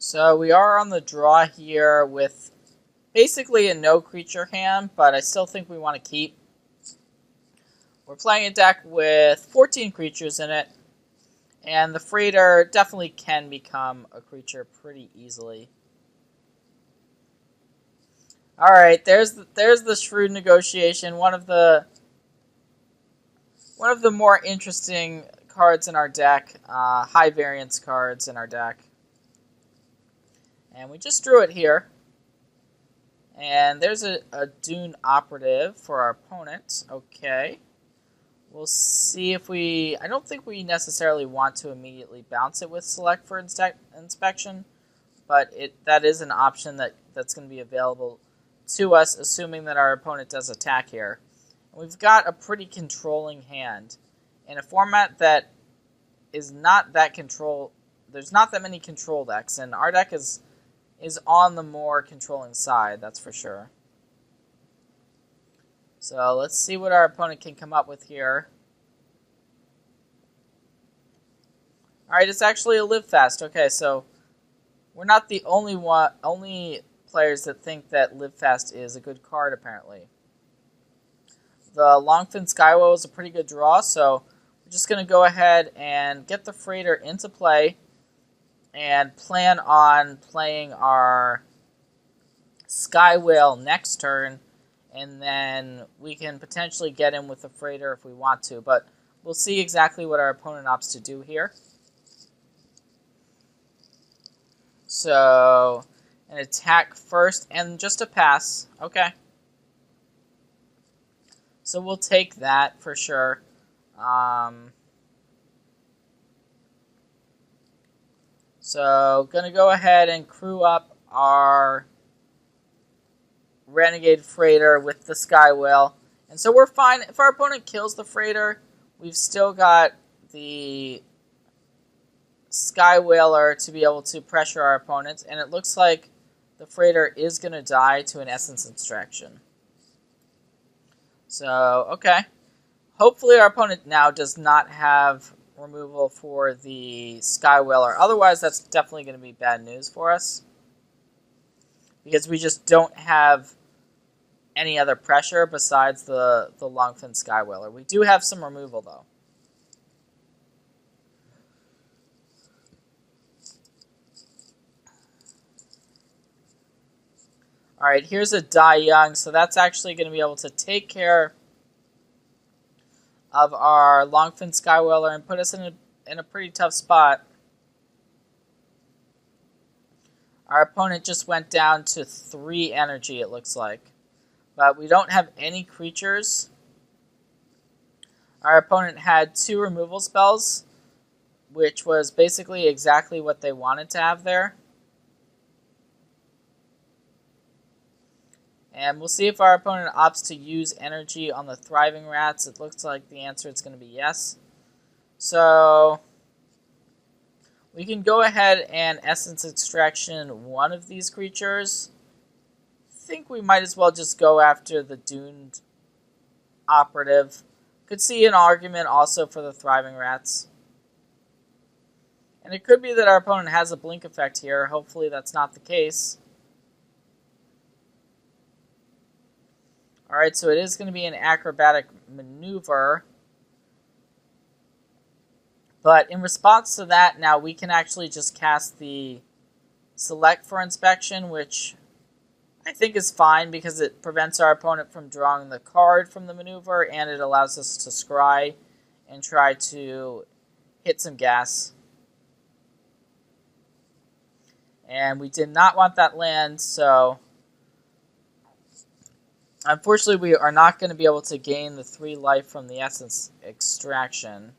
So we are on the draw here with basically a no creature hand, but I still think we want to keep. We're playing a deck with 14 creatures in it, and the freighter definitely can become a creature pretty easily. Alright, there's the Shrewd Negotiation, one of the more interesting cards in our deck, high variance cards in our deck. And we just drew it here. And there's a Dune Operative for our opponent. Okay. We'll see if we... I don't think we necessarily want to immediately bounce it with Select for Inspection, but that is an option that's going to be available to us, assuming that our opponent does attack here. And we've got a pretty controlling hand. In a format that is not that control... There's not that many control decks, and our deck is on the more controlling side, that's for sure. So let's see what our opponent can come up with here. Alright, it's actually a Live Fast. Okay, so we're not the only players that think that Live Fast is a good card, apparently. The Longfin Skywell is a pretty good draw, so we're just going to go ahead and get the Freighter into play and plan on playing our Skywell next turn, and then we can potentially get in with the Freighter if we want to, but we'll see exactly what our opponent opts to do here. So, an attack first, and just a pass. Okay. So we'll take that for sure. So, going to go ahead and crew up our Renegade Freighter with the Skywell. And so we're fine. If our opponent kills the Freighter, we've still got the Skywhaler to be able to pressure our opponents. And it looks like the Freighter is going to die to an Essence Extraction. So, okay. Hopefully our opponent now does not have removal for the Skywhaler. Otherwise, that's definitely going to be bad news for us, because we just don't have any other pressure besides the Longfin Skywhaler. We do have some removal, though. Alright, here's a Die Young, so that's actually going to be able to take care of our Longfin Skywhaler and put us in a pretty tough spot. Our opponent just went down to 3 energy, it looks like. But we don't have any creatures. Our opponent had 2 removal spells, which was basically exactly what they wanted to have there. And we'll see if our opponent opts to use energy on the Thriving Rats. It looks like the answer is going to be yes. So we can go ahead and Essence Extraction one of these creatures. I think we might as well just go after the Doomed Operative. Could see an argument also for the Thriving Rats. And it could be that our opponent has a blink effect here. Hopefully that's not the case. Alright, so it is going to be an acrobatic maneuver. But in response to that, now we can actually just cast the Select for Inspection, which I think is fine because it prevents our opponent from drawing the card from the maneuver, and it allows us to scry and try to hit some gas. And we did not want that land, so unfortunately we are not going to be able to gain the 3 life from the Essence Extraction.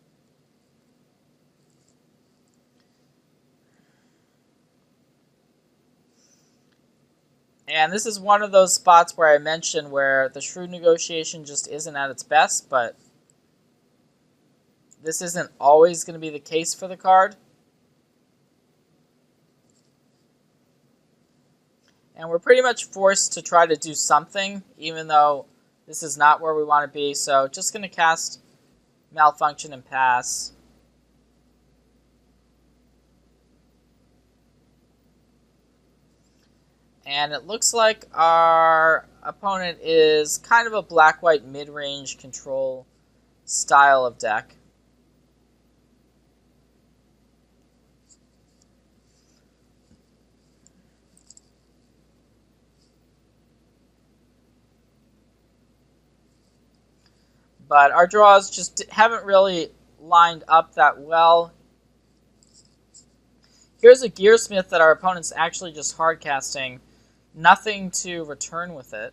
And this is one of those spots where I mentioned where the Shrewd Negotiation just isn't at its best, but this isn't always going to be the case for the card. And we're pretty much forced to try to do something, even though this is not where we want to be. So just going to cast Malfunction and pass. And it looks like our opponent is kind of a black-white mid-range control style of deck. But our draws just haven't really lined up that well. Here's a Gearsmith that our opponent's actually just hardcasting. Nothing to return with it.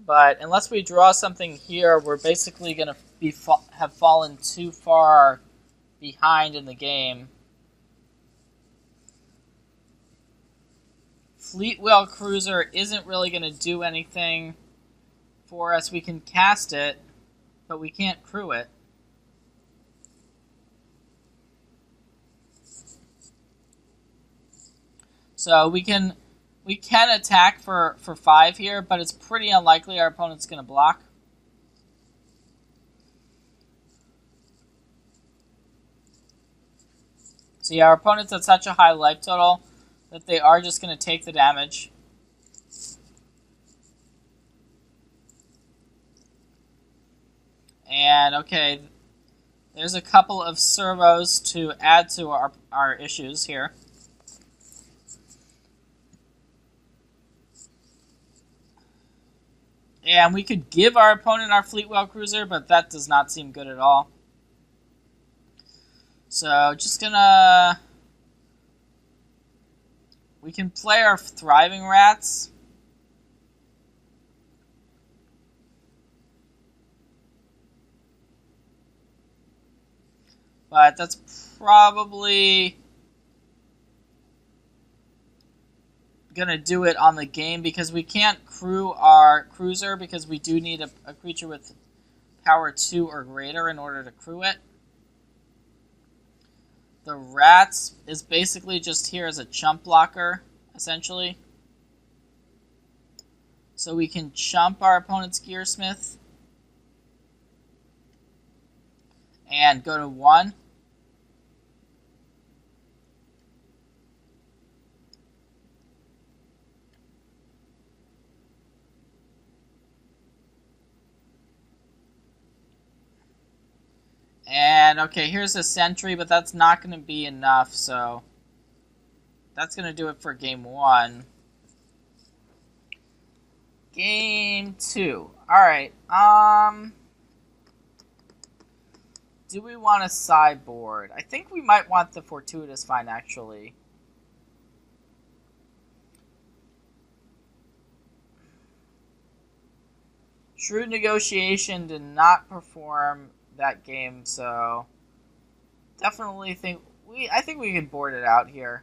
But unless we draw something here, we're basically going to have fallen too far behind in the game. Fleetwheel Cruiser isn't really going to do anything for us. We can cast it, but we can't crew it. So we can attack for 5 here, but it's pretty unlikely our opponent's going to block. So yeah, our opponent's at such a high life total that they are just going to take the damage. And okay, there's a couple of servos to add to our issues here. And we could give our opponent our Fleetwheel Cruiser, but that does not seem good at all. So just gonna... We can play our Thriving Rats. But that's probably gonna do it on the game because we can't crew our cruiser because we do need a creature with power 2 or greater in order to crew it. The Rats is basically just here as a chump blocker, essentially. So we can chump our opponent's Gearsmith and go to 1. And, okay, here's a Sentry, but that's not going to be enough, so that's going to do it for Game 1. Game 2. Alright, do we want a sideboard? I think we might want the Fortuitous Find, actually. Shrewd Negotiation did not perform that game, so definitely I think we can board it out here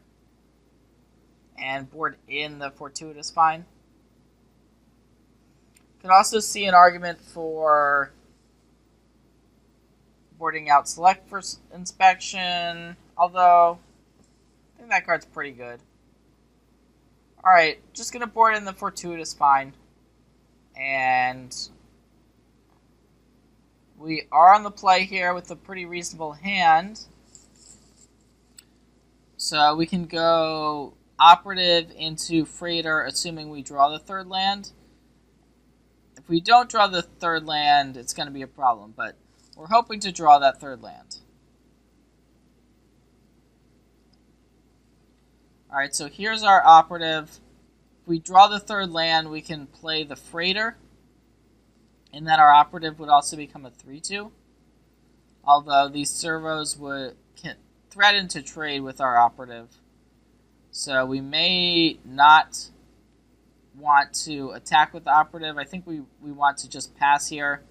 and board in the Fortuitous Find. Could also see an argument for boarding out Select for Inspection, although I think that card's pretty good. Alright, just gonna board in the Fortuitous Find, and we are on the play here with a pretty reasonable hand. So we can go Operative into Freighter, assuming we draw the 3rd land. If we don't draw the 3rd land, it's going to be a problem, but we're hoping to draw that 3rd land. Alright, so here's our Operative. If we draw the 3rd land, we can play the Freighter, and then our Operative would also become a 3/2. Although these servos can threaten to trade with our Operative. So we may not want to attack with the Operative. I think we want to just pass here.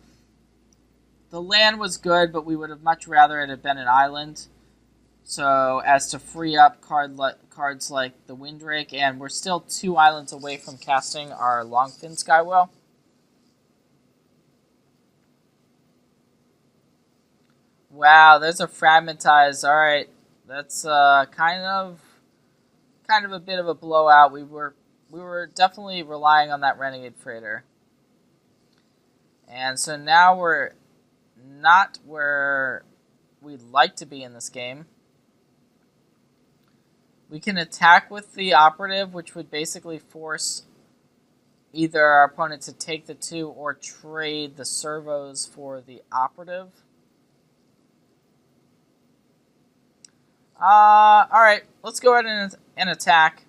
The land was good, but we would have much rather it had been an island, so as to free up cards like the Windrake, and we're still 2 islands away from casting our Longfin Skywhale. Wow, there's a Fragmentize. Alright, that's kind of a bit of a blowout. We were definitely relying on that Renegade Freighter. And so now we're not where we'd like to be in this game. We can attack with the operative, which would basically force either our opponent to take the 2 or trade the servos for the operative. Alright, let's go ahead and attack.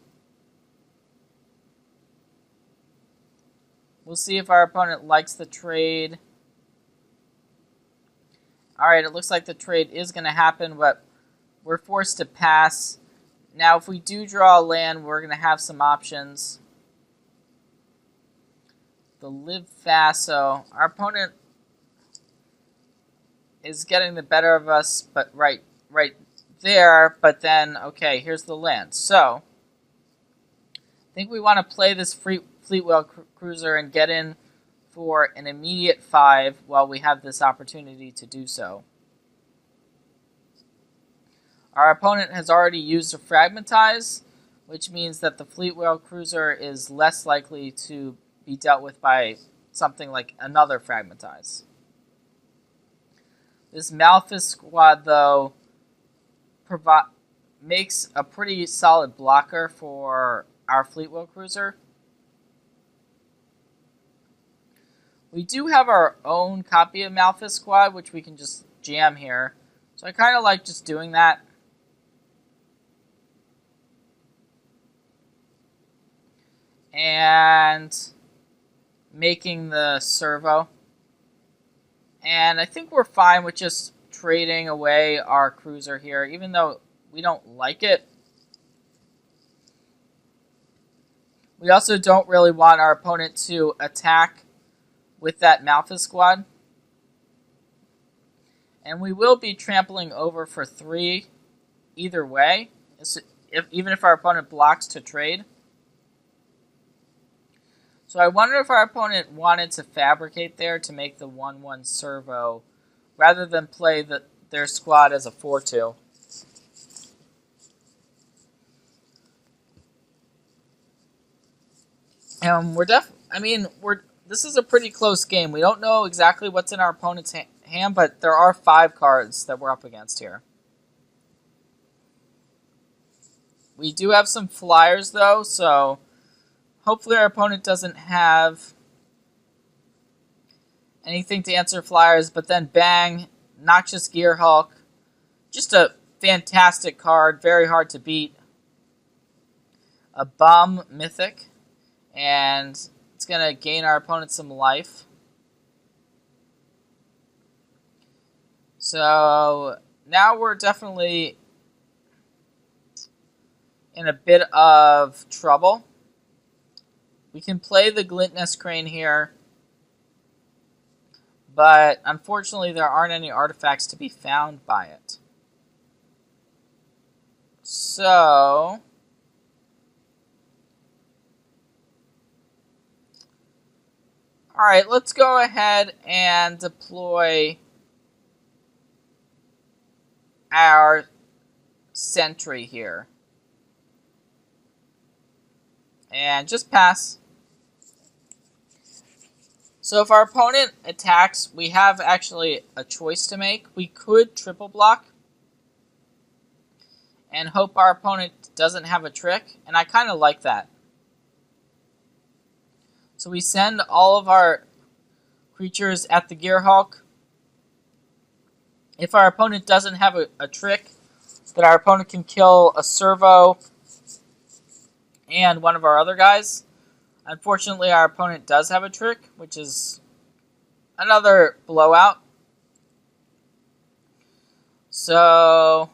We'll see if our opponent likes the trade. Alright, it looks like the trade is going to happen, but we're forced to pass. Now, if we do draw a land, we're going to have some options. The live fast, so our opponent is getting the better of us, but right there. But then, okay, here's the land. So, I think we want to play this Fleetwheel Cruiser and get in for an immediate 5 while we have this opportunity to do so. Our opponent has already used a Fragmentize, which means that the Fleetwheel Cruiser is less likely to be dealt with by something like another Fragmentize. This Malphus squad, though, makes a pretty solid blocker for our Fleetwheel Cruiser. We do have our own copy of Malphus squad, which we can just jam here. So I kind of like just doing that. And making the servo. And I think we're fine with just trading away our cruiser here, even though we don't like it. We also don't really want our opponent to attack with that Malphus squad. And we will be trampling over for 3 either way, even if our opponent blocks to trade. So I wonder if our opponent wanted to fabricate there to make the 1/1 servo rather than play their squad as a 4/2. This is a pretty close game. We don't know exactly what's in our opponent's hand, but there are 5 cards that we're up against here. We do have some flyers, though, so hopefully our opponent doesn't have anything to answer flyers, but then bang, Noxious Gearhulk. Just a fantastic card, very hard to beat. A Bum Mythic, and it's going to gain our opponent some life. So now we're definitely in a bit of trouble. We can play the Glintness Crane here, but unfortunately there aren't any artifacts to be found by it. So alright, let's go ahead and deploy our sentry here. And just pass. So if our opponent attacks, we have actually a choice to make. We could triple block and hope our opponent doesn't have a trick, and I kind of like that. So we send all of our creatures at the Gearhulk. If our opponent doesn't have a trick, then our opponent can kill a servo and one of our other guys. Unfortunately, our opponent does have a trick, which is another blowout. So,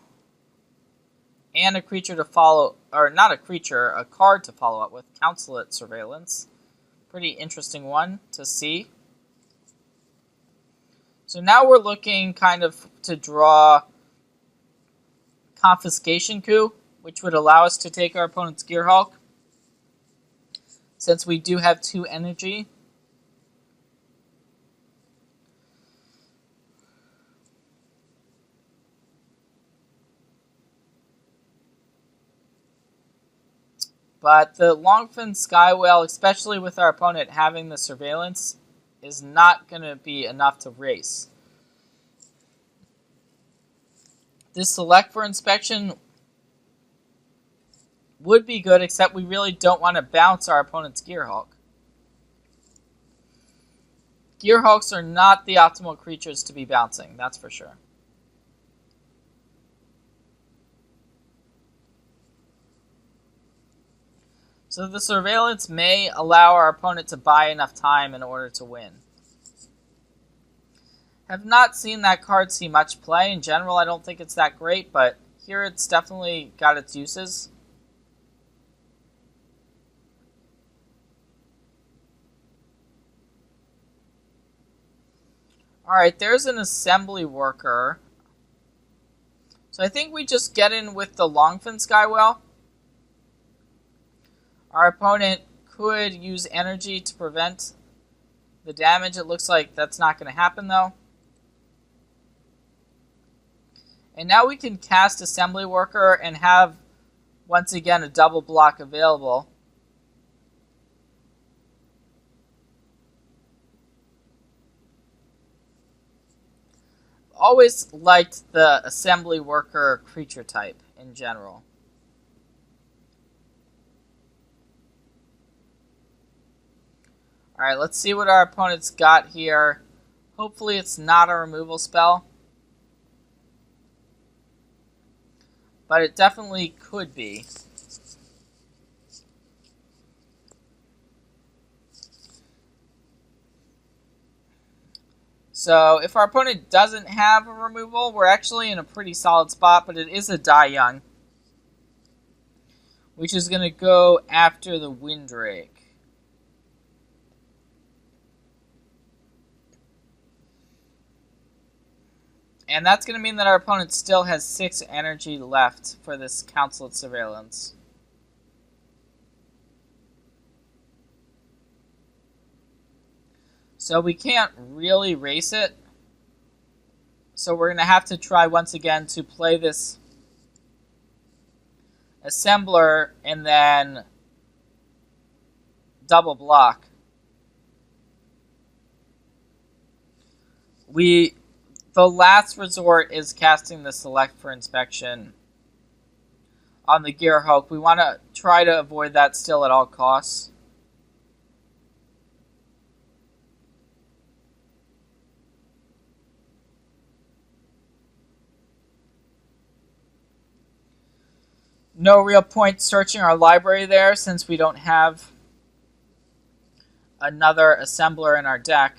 and a creature to follow, or not a creature, a card to follow up with, Consulate Surveillance. Pretty interesting one to see. So now we're looking kind of to draw Confiscation Coup, which would allow us to take our opponent's Gearhulk, since we do have 2 energy. But the Longfin Skywhale, especially with our opponent having the surveillance, is not going to be enough to race. This select for inspection would be good, except we really don't want to bounce our opponent's Gearhulk. Gearhulks are not the optimal creatures to be bouncing, that's for sure. So the surveillance may allow our opponent to buy enough time in order to win. Have not seen that card see much play. In general, I don't think it's that great, but here it's definitely got its uses. Alright, there's an assembly worker. So I think we just get in with the Longfin Skywell. Our opponent could use energy to prevent the damage. It looks like that's not going to happen, though. And now we can cast Assembly Worker and have, once again, a double block available. Always liked the Assembly Worker creature type in general. Alright, let's see what our opponent's got here. Hopefully it's not a removal spell. But it definitely could be. So if our opponent doesn't have a removal, we're actually in a pretty solid spot, but it is a Die Young, which is going to go after the Windrake. And that's going to mean that our opponent still has 6 energy left for this Consulate Surveillance. So we can't really race it. So we're going to have to try once again to play this Assembler and then double block. The last resort is casting the Select for Inspection on the Gearhulk. We want to try to avoid that still at all costs. No real point searching our library there since we don't have another Assembler in our deck.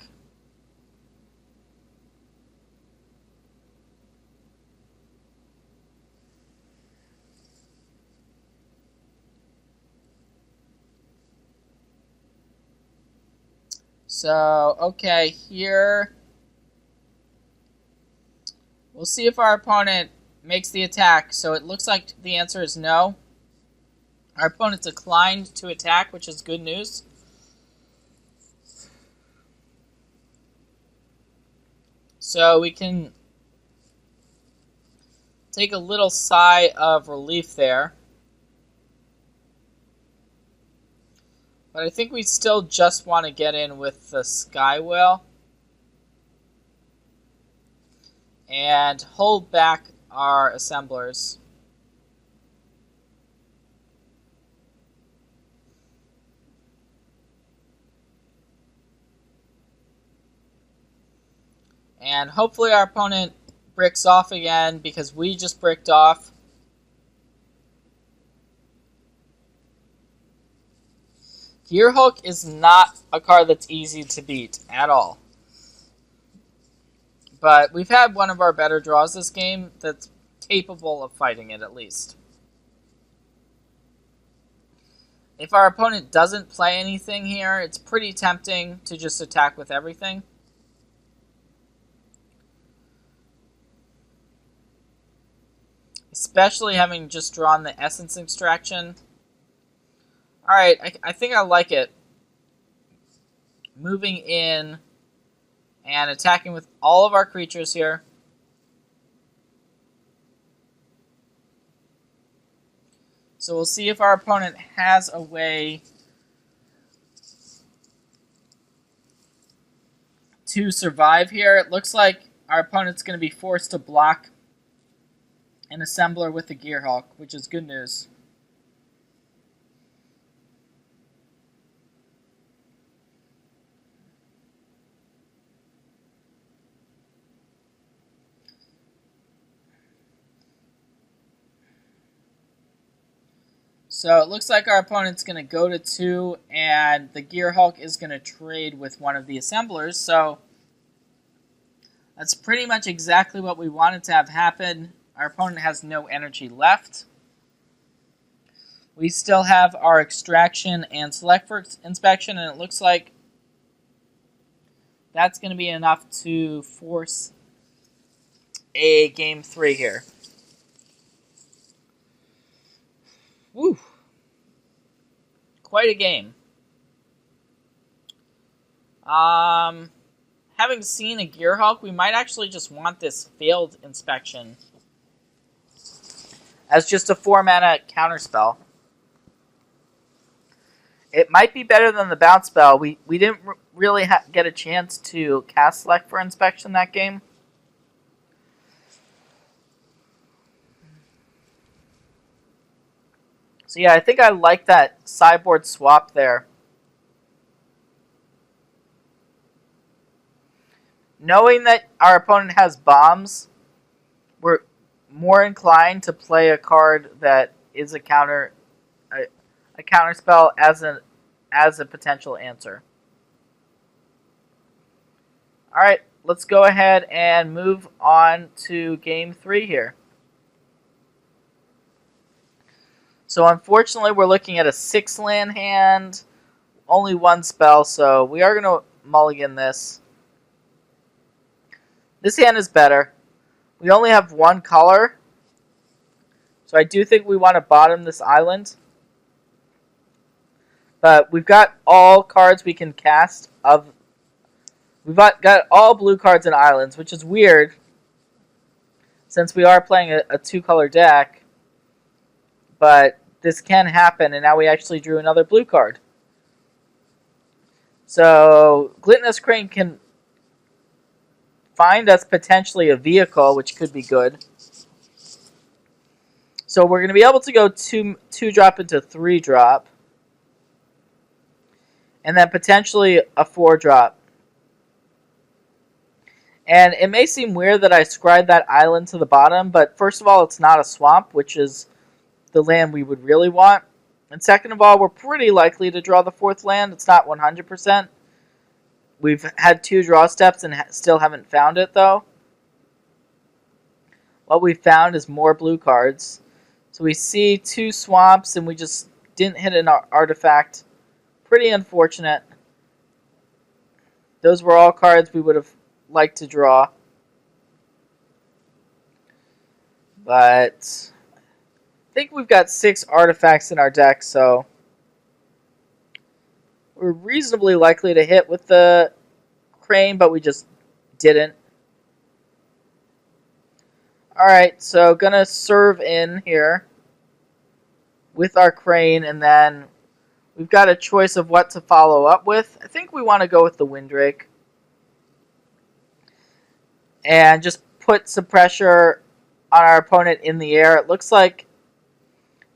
So, okay, here we'll see if our opponent makes the attack. So it looks like the answer is no. Our opponent declined to attack, which is good news. So we can take a little sigh of relief there. But I think we still just want to get in with the Skywell and hold back our assemblers. And hopefully our opponent bricks off again because we just bricked off. Gearhulk is not a card that's easy to beat at all. But we've had one of our better draws this game that's capable of fighting it at least. If our opponent doesn't play anything here, it's pretty tempting to just attack with everything. Especially having just drawn the Essence Extraction. Alright, I think I like it. Moving in and attacking with all of our creatures here. So we'll see if our opponent has a way to survive here. It looks like our opponent's going to be forced to block an assembler with the Gearhulk, which is good news. So it looks like our opponent's going to go to 2, and the Gearhulk is going to trade with one of the assemblers. So that's pretty much exactly what we wanted to have happen. Our opponent has no energy left. We still have our extraction and select for inspection, and it looks like that's going to be enough to force a game 3 here. Woo! Quite a game. Having seen a Gearhulk, we might actually just want this failed inspection as just a 4-mana counterspell. It might be better than the bounce spell. We didn't really get a chance to cast select for inspection that game. So yeah, I think I like that sideboard swap there. Knowing that our opponent has bombs, we're more inclined to play a card that is a counter spell as a potential answer. All right, let's go ahead and move on to game 3 here. So unfortunately, we're looking at a 6-land hand, only 1 spell, so we are going to mulligan this. This hand is better. We only have 1 color, so I do think we want to bottom this island. But we've got all cards we can cast of... We've got all blue cards and islands, which is weird, since we are playing a 2-color deck. But this can happen, and now we actually drew another blue card. So Gluttonous Crane can find us potentially a vehicle, which could be good. So we're going to be able to go 2-drop into 3-drop. And then potentially a 4-drop. And it may seem weird that I scried that island to the bottom, but first of all, it's not a swamp, which is the land we would really want. And second of all, we're pretty likely to draw the 4th land. It's not 100%. We've had 2 draw steps and still haven't found it, though. What we found is more blue cards. So we see 2 swamps, and we just didn't hit an artifact. Pretty unfortunate. Those were all cards we would have liked to draw. But I think we've got 6 artifacts in our deck, so we're reasonably likely to hit with the Crane, but we just didn't. Alright, so gonna serve in here with our Crane, and then we've got a choice of what to follow up with. I think we want to go with the Windrake. And just put some pressure on our opponent in the air. It looks like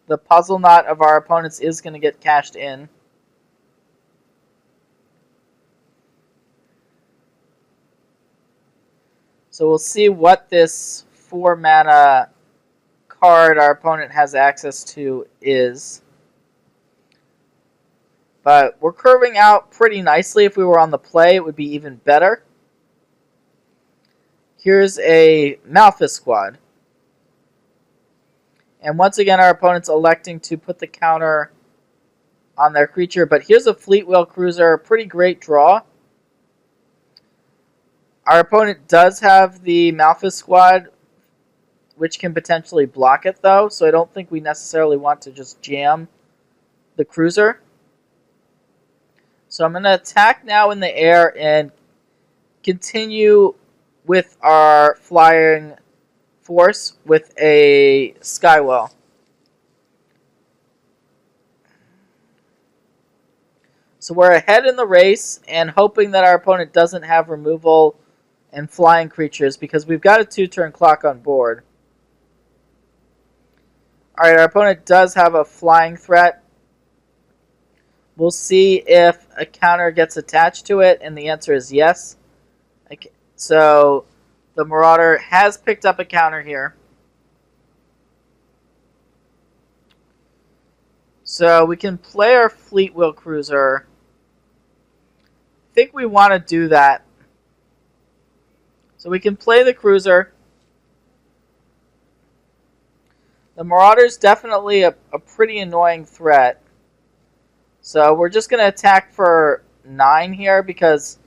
the puzzle knot of our opponents is going to get cashed in. So we'll see what this 4-mana card our opponent has access to is. But we're curving out pretty nicely. If we were on the play, it would be even better. Here's a Malphus squad. And once again, our opponent's electing to put the counter on their creature. But here's a Fleetwheel Cruiser. Pretty great draw. Our opponent does have the Malphus squad, which can potentially block it, though. So I don't think we necessarily want to just jam the Cruiser. So I'm going to attack now in the air and continue with our flying force with a Skywell. So we're ahead in the race and hoping that our opponent doesn't have removal and flying creatures because we've got a 2-turn clock on board. Alright, our opponent does have a flying threat. We'll see if a counter gets attached to it, and the answer is yes. Okay, so the Marauder has picked up a counter here. So we can play our Fleet Wheel Cruiser. I think we want to do that. So we can play the Cruiser. The Marauder's definitely a pretty annoying threat. So we're just going to attack for 9 here because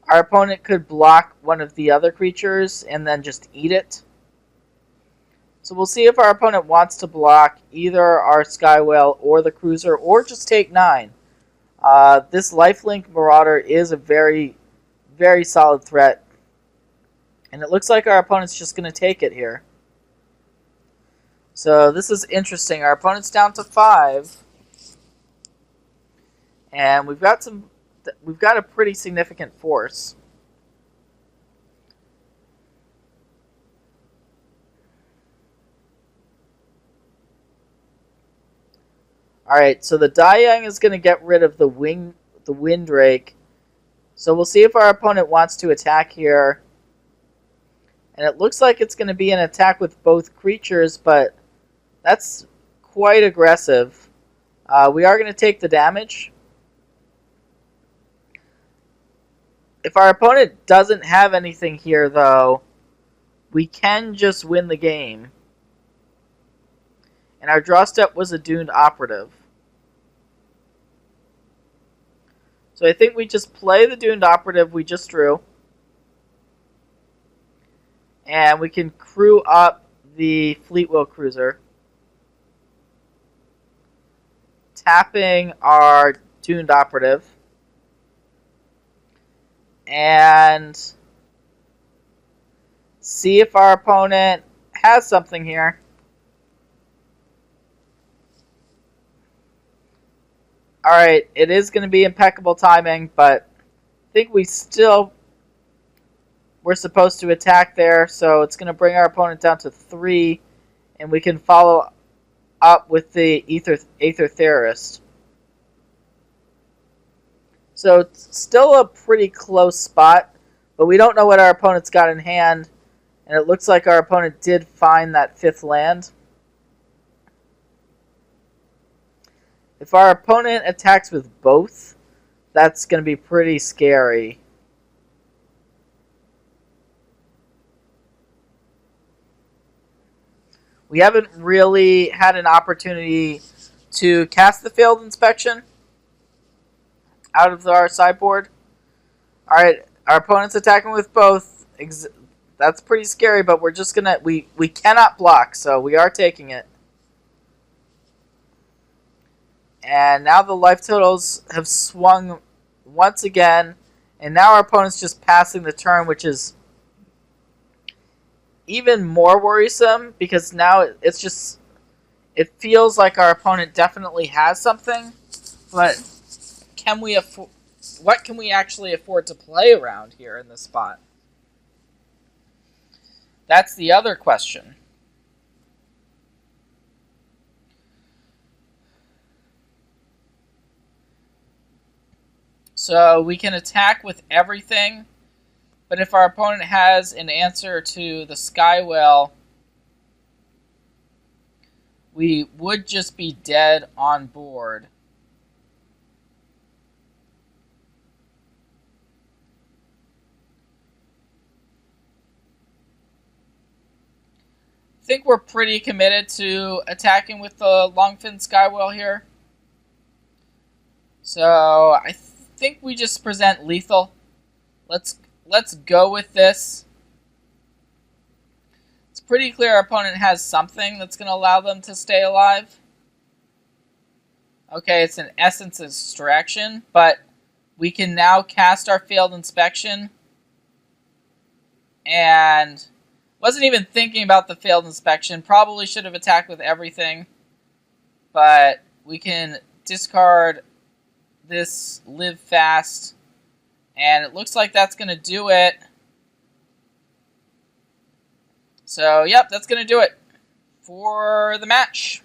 our opponent could block one of the other creatures and then just eat it. So we'll see if our opponent wants to block either our Sky Whale or the Cruiser or just take 9. This Lifelink Marauder is a very, very solid threat. And it looks like our opponent's just going to take it here. So this is interesting. Our opponent's down to 5. And we've got a pretty significant force. Alright, so the Dai is going to get rid of the Windrake. So we'll see if our opponent wants to attack here. And it looks like it's going to be an attack with both creatures, but that's quite aggressive. We are going to take the damage. If our opponent doesn't have anything here, though, we can just win the game. And our draw step was a Doomed Operative. So I think we just play the Doomed Operative we just drew. And we can crew up the Fleet Wheel Cruiser. Tapping our Doomed Operative. And see if our opponent has something here. Alright, it is going to be impeccable timing, but I think we're supposed to attack there, so it's going to bring our opponent down to 3, and we can follow up with the Aether Theorist. So it's still a pretty close spot, but we don't know what our opponent's got in hand, and it looks like our opponent did find that 5th land. If our opponent attacks with both, that's going to be pretty scary. We haven't really had an opportunity to cast the Failed Inspection out of our sideboard. Alright, our opponent's attacking with both. That's pretty scary, but we're just going to... We cannot block, so we are taking it. And now the life totals have swung once again. And now our opponent's just passing the turn, which is even more worrisome. Because now it's just... It feels like our opponent definitely has something. But can we what can we actually afford to play around here in this spot? That's the other question. So we can attack with everything, but if our opponent has an answer to the Sky Whale, we would just be dead on board. I think we're pretty committed to attacking with the Longfin Sky Whale here. So I think we just present lethal. Let's go with this. It's pretty clear our opponent has something that's going to allow them to stay alive. Okay, it's an Essence Extraction, but we can now cast our Failed Inspection. And wasn't even thinking about the Failed Inspection. Probably should have attacked with everything. But we can discard this Live Fast. And it looks like that's going to do it. So, yep, that's going to do it for the match.